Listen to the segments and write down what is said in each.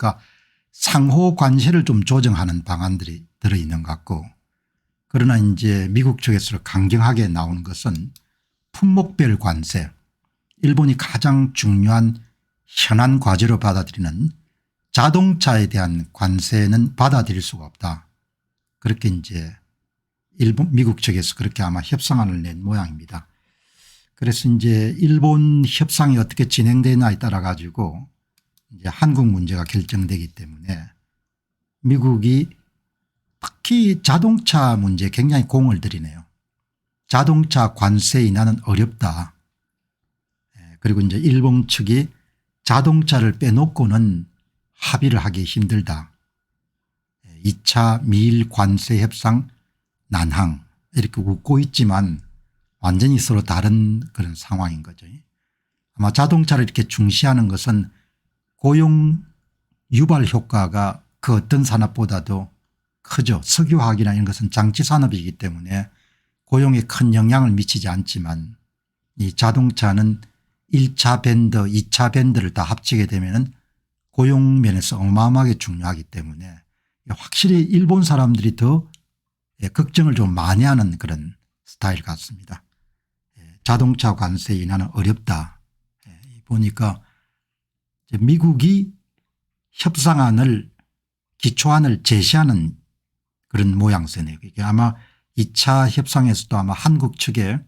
그러니까 상호 관세를 좀 조정하는 방안들이 들어있는 것 같고, 그러나 이제 미국 쪽에서 강경하게 나오는 것은 품목별 관세, 일본이 가장 중요한 현안 과제로 받아들이는 자동차에 대한 관세는 받아들일 수가 없다. 그렇게 이제 미국 측에서 그렇게 아마 협상안을 낸 모양입니다. 그래서 이제 일본 협상이 어떻게 진행되느냐에 따라 가지고 이제 한국 문제가 결정되기 때문에 미국이 특히 자동차 문제에 굉장히 공을 들이네요. 자동차 관세 인하는 어렵다. 그리고 이제 일본 측이 자동차를 빼놓고는 합의를 하기 힘들다. 2차 미일 관세 협상 난항 이렇게 웃고 있지만 완전히 서로 다른 그런 상황인 거죠. 아마 자동차를 이렇게 중시하는 것은 고용 유발 효과가 그 어떤 산업보다도 크죠. 석유화학이나 이런 것은 장치 산업이기 때문에 고용에 큰 영향을 미치지 않지만 이 자동차는 1차 밴더 2차 밴더를 다 합치게 되면 고용 면에서 어마어마하게 중요하기 때문에 확실히 일본 사람들이 더 걱정을 좀 많이 하는 그런 스타일 같습니다. 자동차 관세 인하는 어렵다. 보니까 미국이 협상안을 기초안을 제시하는 그런 모양새네요. 이게 아마 2차 협상에서도 아마 한국 측에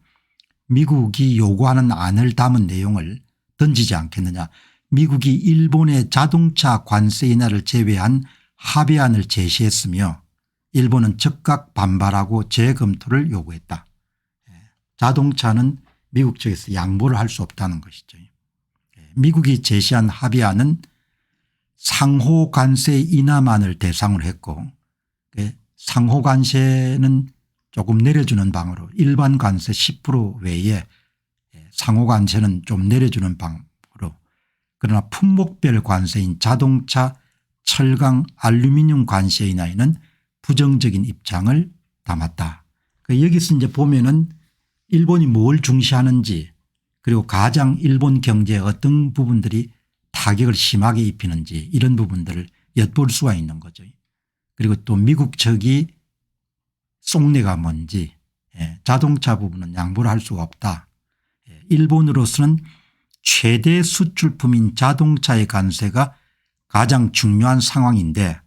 미국이 요구하는 안을 담은 내용을 던지지 않겠느냐. 미국이 일본의 자동차 관세 인하를 제외한 합의안을 제시했으며 일본은 즉각 반발하고 재검토를 요구했다. 자동차는 미국 측에서 양보를 할 수 없다는 것이죠. 미국이 제시한 합의안은 상호 관세 인하만을 대상으로 했고 상호 관세는 조금 내려주는 방으로 일반 관세 10% 외에 상호 관세는 좀 내려주는 방으로, 그러나 품목별 관세인 자동차 철강 알루미늄 관세 인하에는 부정적인 입장을 담았다. 여기서 이제 보면은 일본이 뭘 중시하는지 그리고 가장 일본 경제에 어떤 부분들이 타격을 심하게 입히는지 이런 부분들을 엿볼 수가 있는 거죠. 그리고 또 미국 측이 속내가 뭔지, 자동차 부분은 양보를 할 수가 없다. 일본으로서는 최대 수출품인 자동차의 관세가 가장 중요한 상황인데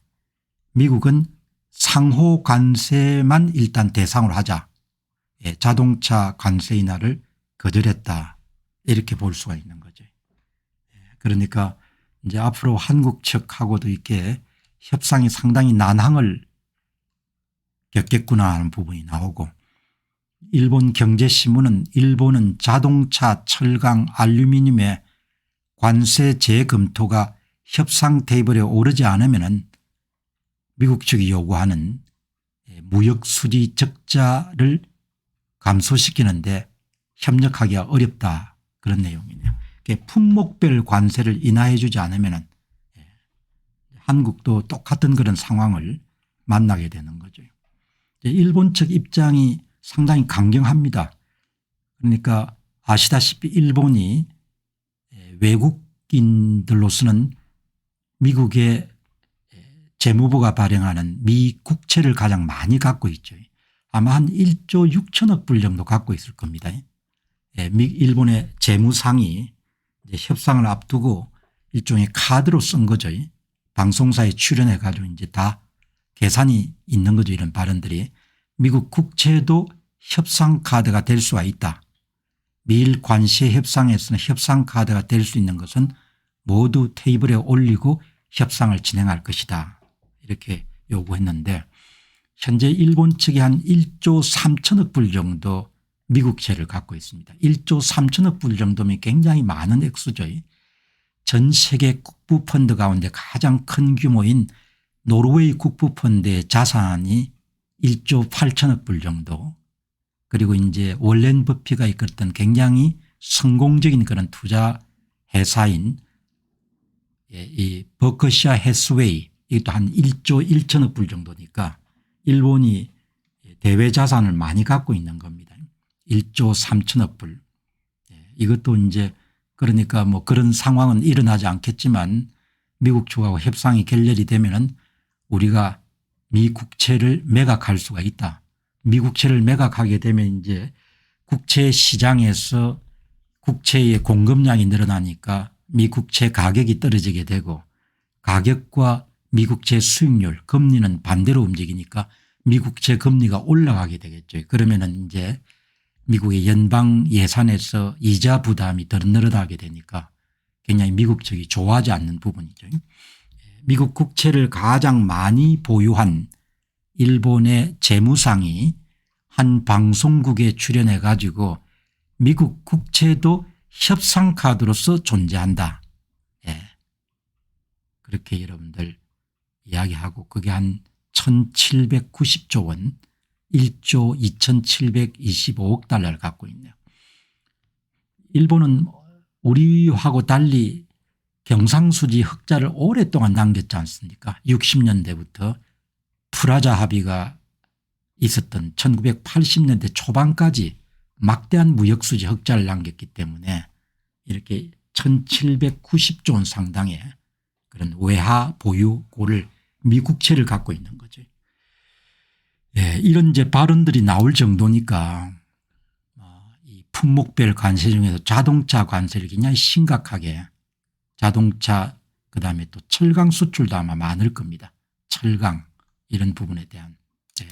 미국은 상호 관세만 일단 대상으로 하자. 자동차 관세 인하를 거절했다. 이렇게 볼 수가 있는 거죠. 그러니까 이제 앞으로 한국 측하고도 이렇게 협상이 상당히 난항을 겪겠구나 하는 부분이 나오고, 일본 경제신문은 일본은 자동차 철강 알루미늄의 관세 재검토가 협상 테이블에 오르지 않으면 미국 측이 요구하는 무역 수지 적자를 감소시키는데 협력하기가 어렵다, 그런 내용이네요. 품목별 관세를 인하해 주지 않으면 한국도 똑같은 그런 상황을 만나게 되는 거죠. 일본 측 입장이 상당히 강경합니다. 그러니까 아시다시피 일본이 외국인들로서는 미국의 재무부가 발행하는 미 국채를 가장 많이 갖고 있죠. 아마 한 1조 6천억 불 정도 갖고 있을 겁니다. 일본의 재무상이 이제 협상을 앞두고 일종의 카드로 쓴 거죠. 방송사에 출연해 가지고 이제 다 계산이 있는 거죠. 이런 발언들이. 미국 국채도 협상 카드가 될 수가 있다. 미일 관세 협상에서는 협상 카드가 될 수 있는 것은 모두 테이블에 올리고 협상을 진행할 것이다. 이렇게 요구했는데 현재 일본 측이 한 1조 3천억 불 정도 미국채를 갖고 있습니다. 1조 3천억 불 정도면 굉장히 많은 액수죠. 전 세계 국부펀드 가운데 가장 큰 규모인 노르웨이 국부펀드의 자산이 1조 8천억 불 정도, 그리고 이제 월렌 버핏가 이끌었던 굉장히 성공적인 그런 투자 회사인 이 버커시아 해스웨이, 이것도 한 1조 1천억 불 정도니까 일본이 대외 자산을 많이 갖고 있는 겁니다. 1조 3천억 불. 이것도 이제 그러니까 뭐 그런 상황은 일어나지 않겠지만 미국 측하고 협상이 결렬이 되면은 우리가 미 국채를 매각할 수가 있다. 미 국채를 매각하게 되면 이제 국채 시장에서 국채의 공급량이 늘어나니까 미 국채 가격이 떨어지게 되고 가격과 미 국채 수익률 금리는 반대로 움직이니까 미 국채 금리가 올라가게 되겠죠. 그러면은 이제 미국의 연방 예산에서 이자 부담이 더 늘어나게 되니까 굉장히 미국 측이 좋아하지 않는 부분이죠. 미국 국채를 가장 많이 보유한 일본의 재무상이 한 방송국에 출연해 가지고 미국 국채도 협상 카드로서 존재한다. 예. 그렇게 여러분들 이야기하고 그게 한 1790조 원 1조 2725억 달러를 갖고 있네요. 일본은 우리하고 달리 경상수지 흑자를 오랫동안 남겼지 않습니까? 60년대부터 프라자 합의가 있었던 1980년대 초반까지 막대한 무역수지 흑자를 남겼기 때문에 이렇게 1790조 원 상당의 그런 외화 보유고를 미국채를 갖고 있는 거죠. 예, 이런 이제 발언들이 나올 정도니까 이 품목별 관세 중에서 자동차 관세를 굉장히 심각하게 자동차 그다음에 또 철강 수출도 아마 많을 겁니다. 철강 이런 부분에 대한. 예.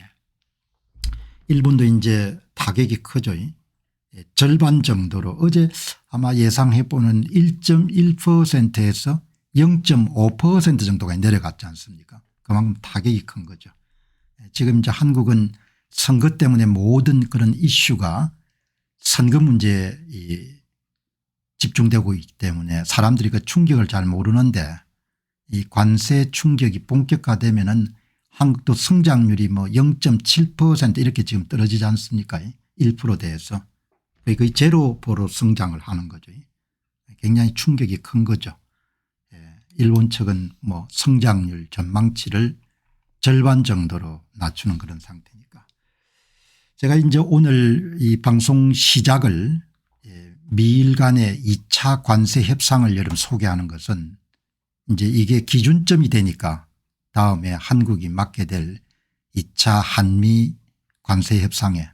일본도 이제 타격이 크죠. 예, 절반 정도로 어제 아마 예상해 보는 1.1%에서 0.5% 정도가 내려갔지 않습니까? 그만큼 타격이 큰 거죠. 지금 이제 한국은 선거 때문에 모든 그런 이슈가 선거 문제에 집중되고 있기 때문에 사람들이 그 충격을 잘 모르는데 이 관세 충격이 본격화되면은 한국도 성장률이 뭐 0.7% 이렇게 지금 떨어지지 않습니까? 1%대에서 거의 제로로 성장을 하는 거죠. 굉장히 충격이 큰 거죠. 일본 측은 뭐 성장률 전망치를 절반 정도로 낮추는 그런 상태니까. 제가 이제 오늘 이 방송 시작을 미일 간의 2차 관세 협상을 여러분 소개하는 것은 이제 이게 기준점이 되니까 다음에 한국이 맡게 될 2차 한미 관세 협상에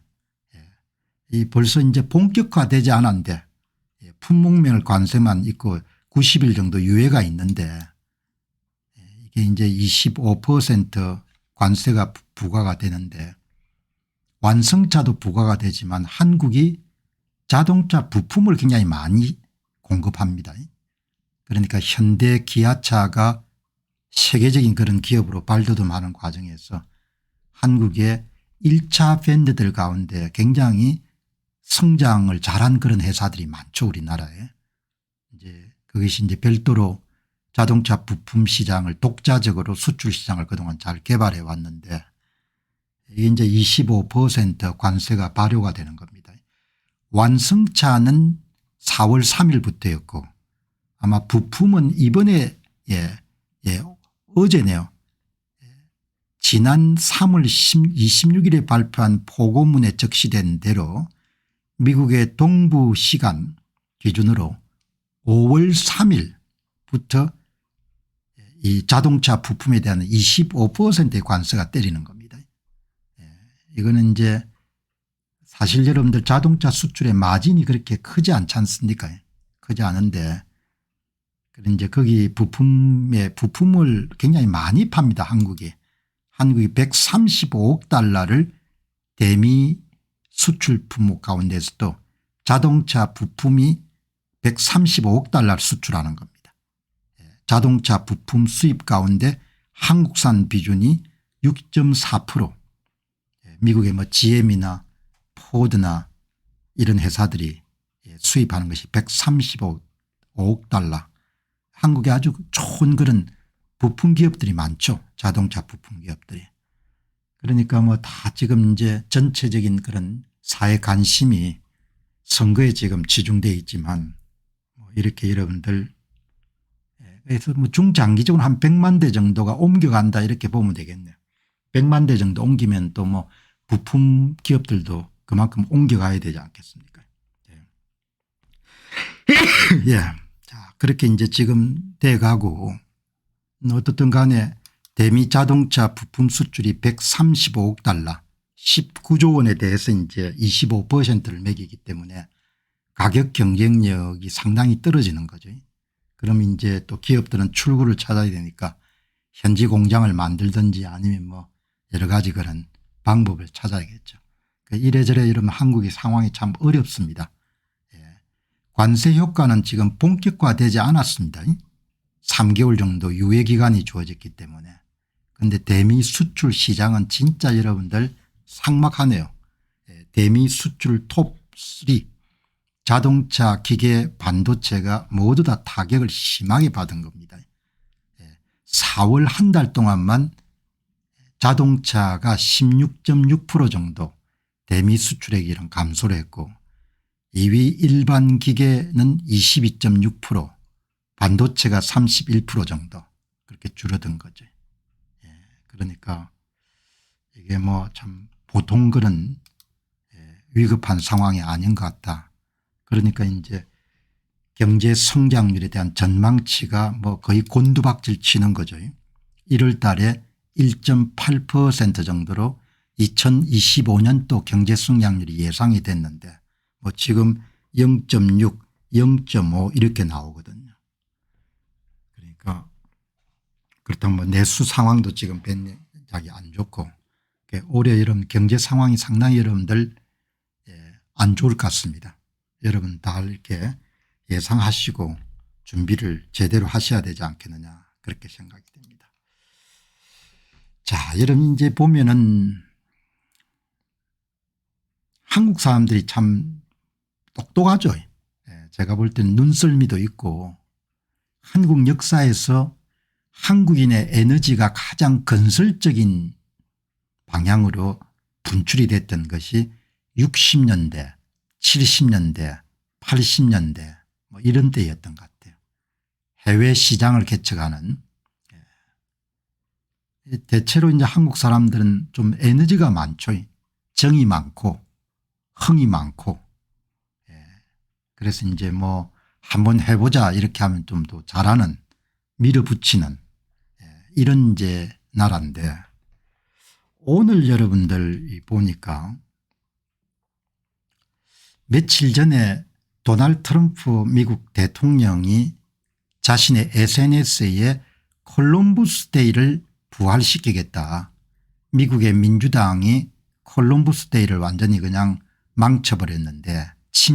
이 벌써 이제 본격화되지 않았는데 품목별 관세만 있고 90일 정도 유예가 있는데 이게 이제 25% 관세가 부과가 되는데 완성차도 부과가 되지만 한국이 자동차 부품을 굉장히 많이 공급합니다. 그러니까 현대 기아차가 세계적인 그런 기업으로 발돋움하는 과정에서 한국의 1차 밴드들 가운데 굉장히 성장을 잘한 그런 회사들이 많죠. 우리나라에. 이제 그것이 이제 별도로 자동차 부품 시장을 독자적으로 수출 시장을 그동안 잘 개발해 왔는데 이게 이제 25% 관세가 발효가 되는 겁니다. 완성차는 4월 3일부터였고 아마 부품은 이번에 어제네요. 지난 3월 26일에 발표한 보고문에 적시된 대로 미국의 동부 시간 기준으로 5월 3일부터 이 자동차 부품에 대한 25%의 관세가 때리는 겁니다. 이거는 이제 사실 여러분들 자동차 수출의 마진이 그렇게 크지 않지 않습니까? 크지 않은데 그런 이제 거기 부품을 굉장히 많이 팝니다. 한국이 135억 달러를 대미 수출 품목 가운데서도 자동차 부품이 135억 달러를 수출하는 겁니다. 자동차 부품 수입 가운데 한국산 비중이 6.4%, 미국의 뭐 GM이나 포드나 이런 회사들이 수입하는 것이 135억 달러. 한국에 아주 좋은 그런 부품 기업들이 많죠. 자동차 부품 기업들이. 그러니까 뭐 다 지금 이제 전체적인 그런 사회 관심이 선거에 지금 치중되어 있지만 뭐 이렇게 여러분들 그래서 뭐 중장기적으로 한 100만 대 정도가 옮겨간다 이렇게 보면 되겠네요. 100만 대 정도 옮기면 또 뭐 부품 기업들도 그만큼 옮겨가야 되지 않겠습니까? 예. 자, 그렇게 이제 지금 돼 가고 어떻든 간에 대미 자동차 부품 수출이 135억 달러 19조 원에 대해서 이제 25%를 매기기 때문에 가격 경쟁력이 상당히 떨어지는 거죠. 그럼 이제 또 기업들은 출구를 찾아야 되니까 현지 공장을 만들든지 아니면 뭐 여러 가지 그런 방법을 찾아야겠죠. 이래저래 이러면 한국의 상황이 참 어렵습니다. 관세 효과는 지금 본격화되지 않았습니다. 3개월 정도 유예 기간이 주어졌기 때문에. 그런데 대미 수출 시장은 진짜 여러분들 삭막하네요. 대미 수출 톱3 자동차 기계 반도체가 모두 다 타격을 심하게 받은 겁니다. 4월 한 달 동안만 자동차가 16.6% 정도 대미 수출액이랑 감소를 했고 2위 일반 기계는 22.6% 반도체가 31% 정도 그렇게 줄어든 거죠. 그러니까 이게 뭐 참 보통 그런 위급한 상황이 아닌 것 같다. 그러니까 이제 경제 성장률에 대한 전망치가 뭐 거의 곤두박질 치는 거죠. 1월 달에 1.8% 정도로 2025년도 경제 성장률이 예상이 됐는데 뭐 지금 0.6, 0.5 이렇게 나오거든요. 그러니까 그렇다면 뭐 내수 상황도 지금 굉장히 안 좋고 올해 이런 경제 상황이 상당히 여러분들 안 좋을 것 같습니다. 여러분 다 이렇게 예상하시고 준비를 제대로 하셔야 되지 않겠느냐 그렇게 생각이 됩니다. 자, 여러분 이제 보면은 한국 사람들이 참 똑똑하죠. 제가 볼 때는 눈썰미도 있고 한국 역사에서 한국인의 에너지가 가장 건설적인 방향으로 분출이 됐던 것이 60년대 70년대 80년대 뭐 이런 때였던 것 같아요. 해외 시장을 개척하는 대체로 이제 한국 사람들은 좀 에너지가 많죠. 정이 많고 흥이 많고 그래서 이제 뭐 한번 해보자 이렇게 하면 좀 더 잘하는 밀어붙이는 이런 이제 나라인데 오늘 여러분들 보니까 며칠 전에 도널드 트럼프 미국 대통령이 자신의 SNS에 콜럼버스 데이를 부활시키겠다. 미국의 민주당이 콜럼버스 데이를 완전히 그냥 망쳐버렸는데